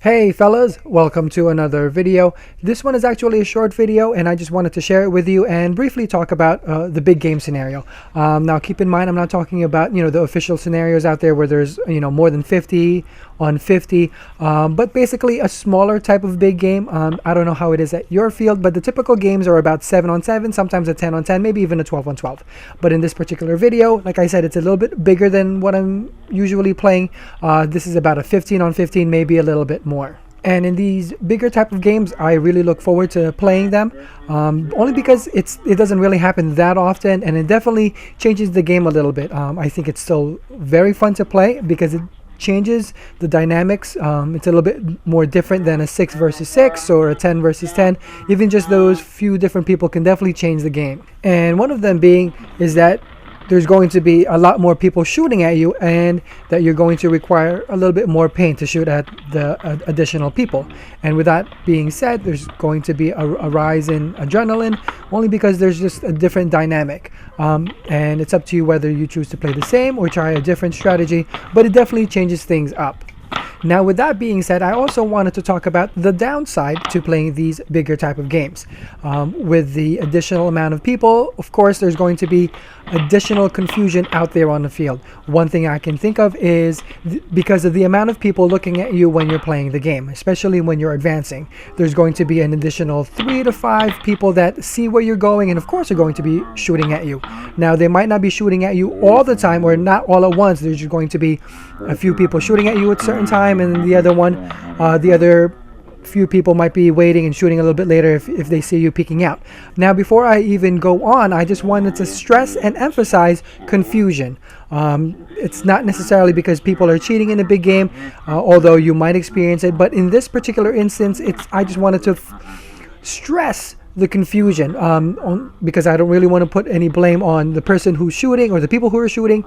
Hey fellas, welcome to another video. This one is actually a short video and I just wanted to share it with you and briefly talk about the big game scenario. Now keep in mind I'm not talking about the official scenarios out there where there's more than 50 on 50, but basically a smaller type of big game. I don't know how it is at your field, but the typical games are about 7 on 7, sometimes a 10 on 10, maybe even a 12 on 12. But in this particular video, like I said, it's a little bit bigger than what I'm usually playing. This is about a 15 on 15, maybe a little bit more. And in these bigger type of games, I really look forward to playing them, only because it doesn't really happen that often, and it definitely changes the game a little bit. I think it's still very fun to play because it changes the dynamics. It's a little bit more different than a 6 versus 6 or a 10 versus 10. Even just those few different people can definitely change the game. And one of them being is that there's going to be a lot more people shooting at you, and that you're going to require a little bit more paint to shoot at the additional people. And with that being said, there's going to be a rise in adrenaline, only because there's just a different dynamic. And it's up to you whether you choose to play the same or try a different strategy, but it definitely changes things up. Now, with that being said, I also wanted to talk about the downside to playing these bigger type of games. With the additional amount of people, of course, there's going to be additional confusion out there on the field. One thing I can think of is because of the amount of people looking at you when you're playing the game, especially when you're advancing, there's going to be an additional 3 to 5 people that see where you're going, and of course are going to be shooting at you. Now, they might not be shooting at you all the time, or not all at once. There's just going to be a few people shooting at you at a certain time, and then the other few people might be waiting and shooting a little bit later if they see you peeking out. Now, before I even go on, I just wanted to stress and emphasize confusion. It's not necessarily because people are cheating in a big game, although you might experience it, but in this particular instance, I just wanted to stress the confusion, because I don't really want to put any blame on the person who's shooting or the people who are shooting,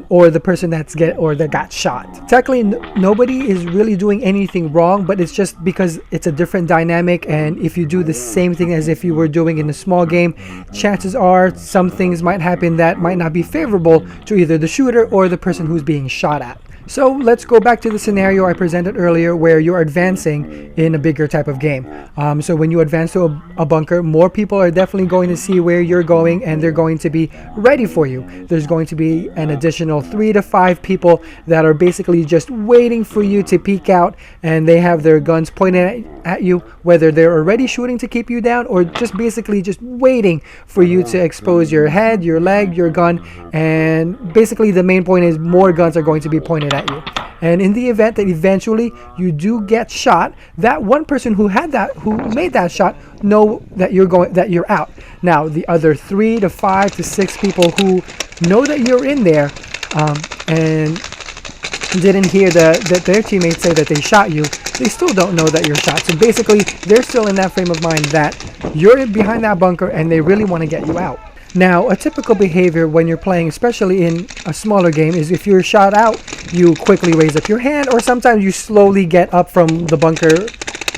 or the person that got shot. Technically, nobody is really doing anything wrong, but it's just because it's a different dynamic, and if you do the same thing as if you were doing in a small game, chances are some things might happen that might not be favorable to either the shooter or the person who's being shot at. So let's go back to the scenario I presented earlier where you're advancing in a bigger type of game. So when you advance to a bunker, more people are definitely going to see where you're going, and they're going to be ready for you. There's going to be an additional 3 to 5 people that are basically just waiting for you to peek out, and they have their guns pointed at you, whether they're already shooting to keep you down or just basically just waiting for you to expose your head, your leg, your gun. And basically the main point is more guns are going to be pointed at you. And in the event that eventually you do get shot, that one person who made that shot know that you're out. Now, the other 3 to 5 to 6 people who know that you're in there, and didn't hear that their teammates say that they shot you, they still don't know that you're shot. So basically, they're still in that frame of mind that you're behind that bunker and they really want to get you out. Now, a typical behavior when you're playing, especially in a smaller game, is if you're shot out, you quickly raise up your hand, or sometimes you slowly get up from the bunker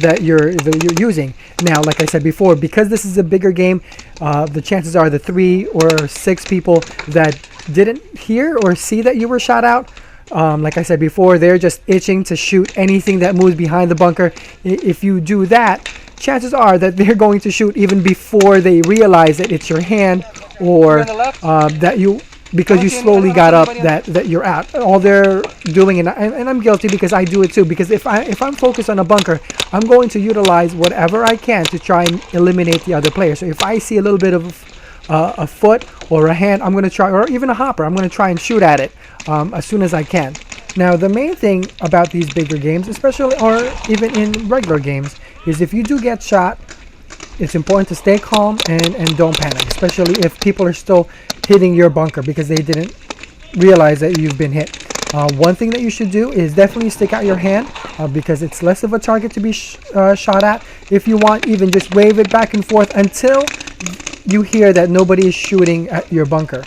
that you're using. Now, like I said before, because this is a bigger game, the chances are the 3 or 6 people that didn't hear or see that you were shot out, like I said before, they're just itching to shoot anything that moves behind the bunker. If you do that, chances are that they're going to shoot even before they realize that it's your hand, or because you slowly got up that you're out. All they're doing, and I'm guilty because I do it too, because if I'm focused on a bunker, I'm going to utilize whatever I can to try and eliminate the other player. So if I see a little bit of a foot or a hand, I'm going to try, or even a hopper, I'm going to try and shoot at it as soon as I can. Now, the main thing about these bigger games, especially or even in regular games, is if you do get shot, it's important to stay calm and don't panic, especially if people are still hitting your bunker because they didn't realize that you've been hit. One thing that you should do is definitely stick out your hand, because it's less of a target to be shot at. If you want, even just wave it back and forth until you hear that nobody is shooting at your bunker.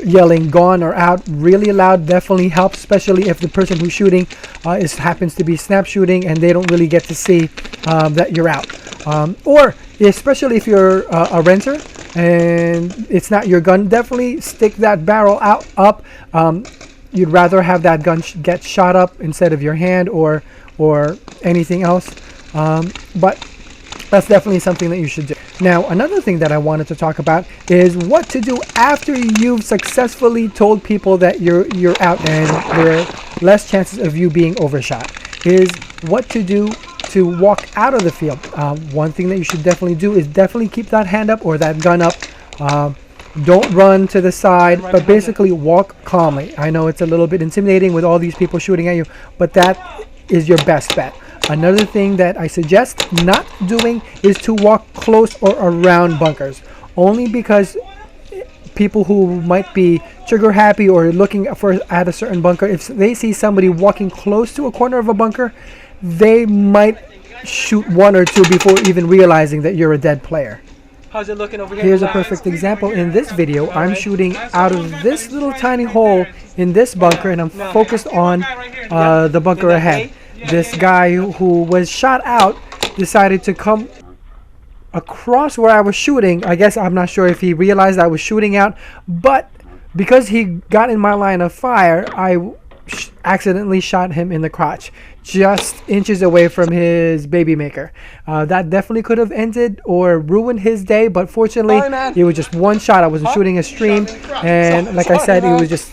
Yelling gone or out really loud definitely helps, especially if the person who's shooting happens to be snap shooting and they don't really get to see that you're out. Or especially if you're a renter and it's not your gun, definitely stick that barrel up you'd rather have that gun get shot up instead of your hand or anything else. But that's definitely something that you should do. Now, another thing that I wanted to talk about is what to do after you've successfully told people that you're out and there are less chances of you being overshot. Is what to do to walk out of the field. One thing that you should definitely do is definitely keep that hand up or that gun up. Don't run to the side, but basically walk calmly. I know it's a little bit intimidating with all these people shooting at you, but that is your best bet. Another thing that I suggest not doing is to walk close or around bunkers, only because people who might be trigger happy or looking at a certain bunker, if they see somebody walking close to a corner of a bunker, they might shoot one or two before even realizing that you're a dead player. How's it looking over here? Here's a perfect example. In this video, I'm shooting out of this little tiny hole in this bunker, and I'm focused on the bunker ahead. This guy who was shot out decided to come across where I was shooting. I guess I'm not sure if he realized I was shooting out, but because he got in my line of fire, I accidentally shot him in the crotch, just inches away from his baby maker. That definitely could have ended or ruined his day, but fortunately it was just one shot. I wasn't shooting a stream, and like I said, it was just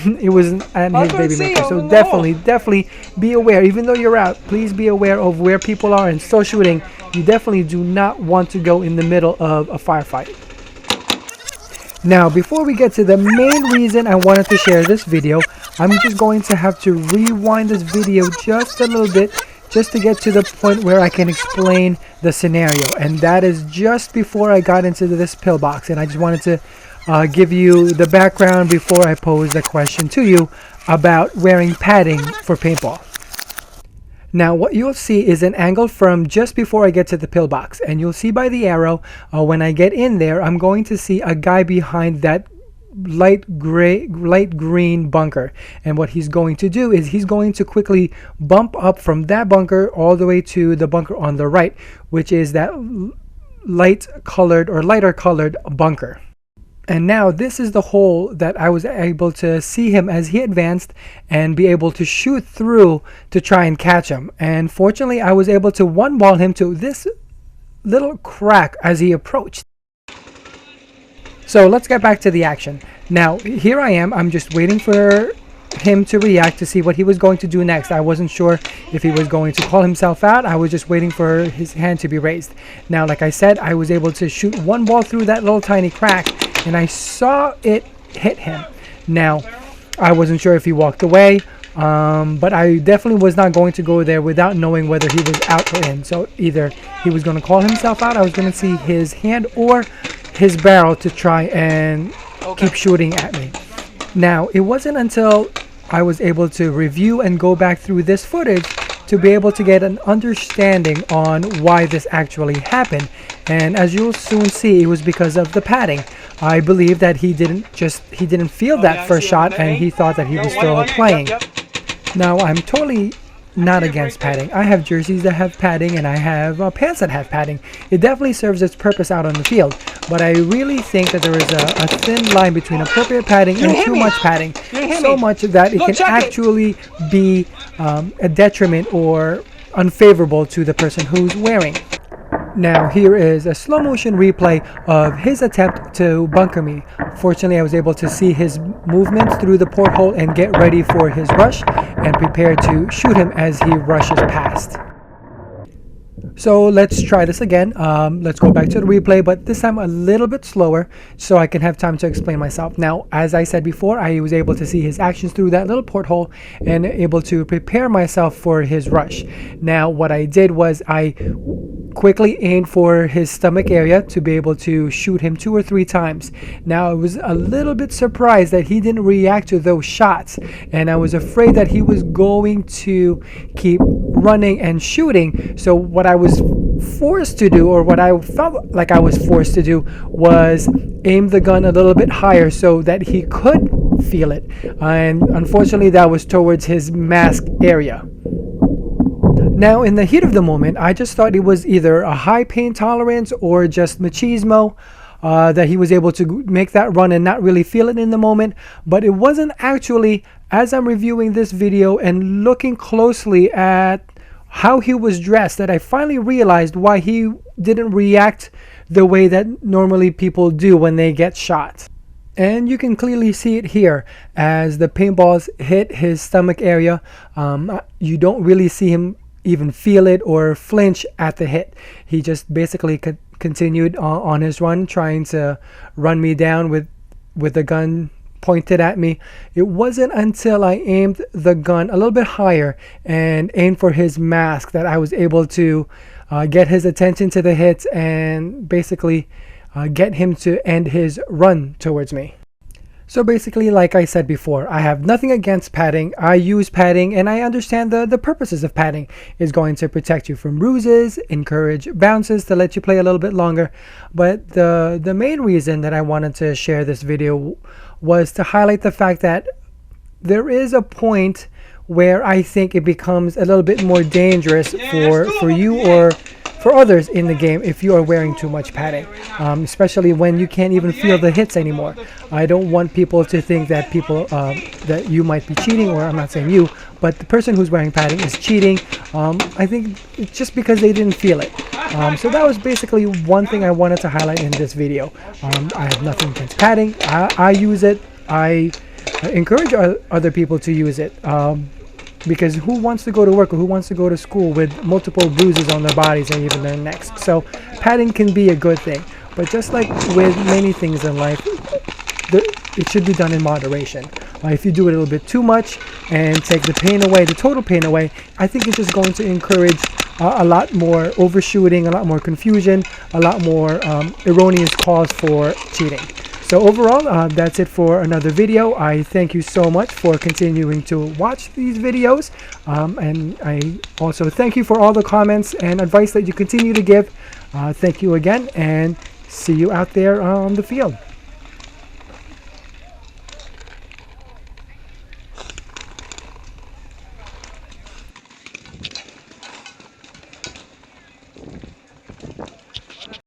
it was at his baby maker. So definitely be aware. Even though you're out, please be aware of where people are and still shooting. You definitely do not want to go in the middle of a firefight. Now, before we get to the main reason I wanted to share this video, I'm just going to have to rewind this video just a little bit just to get to the point where I can explain the scenario. And that is just before I got into this pillbox. And I just wanted to give you the background before I pose the question to you about wearing padding for paintball. Now, what you'll see is an angle from just before I get to the pillbox, and you'll see by the arrow when I get in there, I'm going to see a guy behind that light green bunker, and what he's going to do is he's going to quickly bump up from that bunker all the way to the bunker on the right, which is that lighter colored bunker. And now this is the hole that I was able to see him as he advanced and be able to shoot through to try and catch him. And fortunately, I was able to one-ball him to this little crack as he approached. So let's get back to the action. Now, here I am. I'm just waiting for him to react to see what he was going to do next. I wasn't sure if he was going to call himself out. I was just waiting for his hand to be raised. Now, like I said, I was able to shoot one ball through that little tiny crack, and I saw it hit him. Now, I wasn't sure if he walked away, but I definitely was not going to go there without knowing whether he was out or in. So either he was going to call himself out, I was going to see his hand or his barrel to try and keep shooting at me. Now, it wasn't until I was able to review and go back through this footage to be able to get an understanding on why this actually happened. And as you'll soon see, it was because of the padding. I believe that he didn't feel that first shot, and he thought that he was still playing. Now, I'm totally not against padding. I have jerseys that have padding, and I have pants that have padding. It definitely serves its purpose out on the field, but I really think that there is a thin line between appropriate padding and too much padding, so much that it can actually be a detriment or unfavorable to the person who's wearing. Now, here is a slow motion replay of his attempt to bunker me. Fortunately, I was able to see his movements through the porthole and get ready for his rush and prepare to shoot him as he rushes past. So let's try this again. Let's go back to the replay, but this time a little bit slower so I can have time to explain myself. Now, as I said before, I was able to see his actions through that little porthole and able to prepare myself for his rush. Now, what I did was I quickly aimed for his stomach area to be able to shoot him 2 or 3 times. Now, I was a little bit surprised that he didn't react to those shots, and I was afraid that he was going to keep running and shooting. So what I was forced to do, or what I felt like I was forced to do, was aim the gun a little bit higher so that he could feel it. And unfortunately, that was towards his mask area. Now, in the heat of the moment, I just thought it was either a high pain tolerance or just machismo, that he was able to make that run and not really feel it in the moment. But it wasn't actually as I'm reviewing this video and looking closely at how he was dressed, that I finally realized why he didn't react the way that normally people do when they get shot. And you can clearly see it here as the paintballs hit his stomach area. You don't really see him even feel it or flinch at the hit. He just basically continued on his run, trying to run me down with the gun pointed at me. It wasn't until I aimed the gun a little bit higher and aimed for his mask that I was able to get his attention to the hits and basically get him to end his run towards me. So basically, like I said before, I have nothing against padding. I use padding and I understand the purposes of padding is going to protect you from bruises, encourage bounces to let you play a little bit longer. But the main reason that I wanted to share this video was to highlight the fact that there is a point where I think it becomes a little bit more dangerous for you or for others in the game if you are wearing too much padding, especially when you can't even feel the hits anymore. I don't want people to think that that you might be cheating, or I'm not saying you, but the person who's wearing padding is cheating. I think it's just because they didn't feel it. So that was basically one thing I wanted to highlight in this video. I have nothing against padding. I use it. I encourage other people to use it. Because who wants to go to work or who wants to go to school with multiple bruises on their bodies and even their necks? So padding can be a good thing, but just like with many things in life, it should be done in moderation. If you do it a little bit too much and take the pain away, the total pain away, I think it's just going to encourage a lot more overshooting, a lot more confusion, a lot more erroneous calls for cheating. So overall, that's it for another video. I thank you so much for continuing to watch these videos. And I also thank you for all the comments and advice that you continue to give. Thank you again, and see you out there on the field.